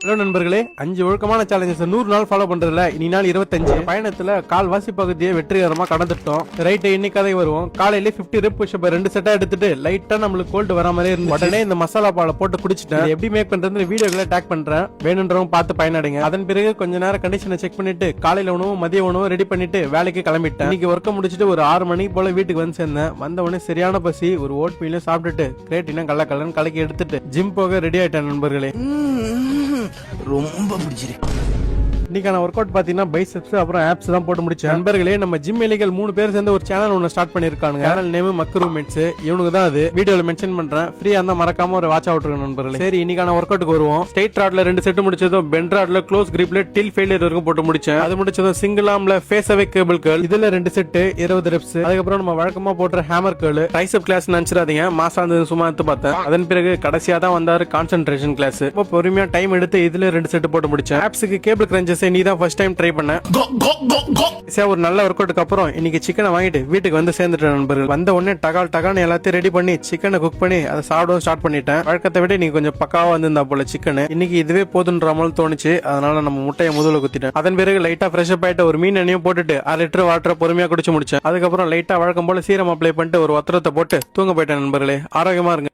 Hello நண்பர்களே, 5 ஒழுக்கமான challenges 100 நாள் ஃபாலோ பண்றதுல இனி நாள் 25. பயணத்துல கால்வாசி பகுதியை வெற்றிகரமா கடந்துட்டோம். ரைட், இன்னைக்கு கதை வருவோம். காலையில 50 ரெப் புஷ் அப் 2 செட்டா எடுத்துட்டு லைட்டா நம்மளுக்கு கோல்டு வர மாதிரி இருந்து உடனே இந்த மசாலா பாலை போட்டு குடிச்சிட்டேன். எப்படி மேக் பண்றது வீடியோக்களை டேக் பண்றேன், வேணுன்றவங்க பார்த்து பயனடைங்க. அதன் பிறகு கொஞ்ச நேரம் கண்டிஷனை செக் பண்ணிட்டு காலையில உணவும் மதிய உணவும் ரெடி பண்ணிட்டு வேலைக்கு கிளம்பிட்டேன். இன்னைக்கு ஒர்க்க முடிச்சிட்டு ஒரு 6 மணிக்கு போல வீட்டுக்கு வந்து சேர்ந்தேன். வந்த உடனே சரியான பசி, ஒரு ஓட் மீலும் சாப்பிட்டுட்டு கிரேட்டினா கள்ளக்கல்லன் கலக்கி எடுத்துட்டு ஜிம் போக ரெடி ஆயிட்டேன் நண்பர்களே. ரொம்ப பிடிச்சிருக்கு. இன்னைக்கான ஒர்க் அவுட் பாத்தீங்கன்னா பைசெப்ஸ் அப்புறம் ஆப்ஸ் தான் போட்டு முடிச்சேன். நண்பர்களே, நம்ம ஜிம் எலிகள் 3 பேர் சேர்ந்து ஒரு சேனல் ஒன்னு ஸ்டார்ட் பண்ணிருக்காங்க. சேனல் நேம் மக்கு ரூம்மேட்ஸ். இவனுக்கு தான் அது வீடியோல மென்ஷன் பண்றேன். ஃப்ரீயா இருந்தா மறக்காம ஒரு வாட்ச் அவுட் இருக்கு நண்பர்களே. சரி, இன்னைக்கான ஒர்க் அவுட்டுக்கு வருவோம். ஸ்ட்ரைட் ராட்ல 2 செட் முடிச்சதும் பெண்ட் ராட்ல க்ளோஸ் கிரிப்ல டில் ஃபெயிலியர் வரைக்கும் போட்டு முடிச்சேன். அது முடிச்சதும் சிங்கிள் ஆர்ம்ல ஃபேஸ் அவே கேபிள் கர்ல், இதுல 2 செட் 20 ரெப்ஸ். அதுக்கப்புறம் நம்ம வழக்கமா போடுற ஹேமர் கர்ல். ட்ரைசெப் கிளாஸ் நினைச்சிடாதீங்க, மாசா இருந்தது சும்மா எடுத்து பார்த்தேன். அதன் பிறகு கடைசியா தான் வந்தாரு கான்சென்ட்ரேஷன் கிளாஸ். ரொம்ப பொறுமையா டைம் எடுத்து இதுல 2 செட் போட்டு முடிச்சேன். ஆப்ஸ்க்கு கேபிள் கிரன்ச்சஸ் நீ தான் ஃபர்ஸ்ட் டைம் ட்ரை பண்ணேன். ஒரு நல்ல ஒர்க் அவுட்டுக்கு அப்புறம் இன்னைக்கு சிக்கனை வாங்கிட்டு வீட்டுக்கு வந்து சேர்ந்துட்டேன் நண்பர்கள். வந்த உடனே டகால்னு எல்லாத்தையும் ரெடி பண்ணி சிக்கனை குக் பண்ணி அதை சாப்பிடவும் ஸ்டார்ட் பண்ணிட்டேன். வழக்கத்தை விட நீங்க கொஞ்சம் பக்காவா வந்திருந்தா போல சிக்கன். இன்னைக்கு இதுவே போதுன்ற மாதிரி தோணுச்சு. அதனால நம்ம முட்டையை முதல்ல குத்திட்டேன். அதன் பிறகு லைட்டா ஃப்ரெஷ் அப் ஆயிட்டு ஒரு மீன் எண்ணெயும் போட்டுட்டு 1/2 லிட்டர் வாட்டர் பொறுமையா குடிச்சு முடிச்சேன். அதுக்கப்புறம் லைட்டா வழக்கம் போல சீரம் அப்ளை பண்ணிட்டு ஒரு ஒத்தரத்தை போட்டு தூங்க போயிட்டேன் நண்பர்களே. ஆரோக்கியமா இருங்க.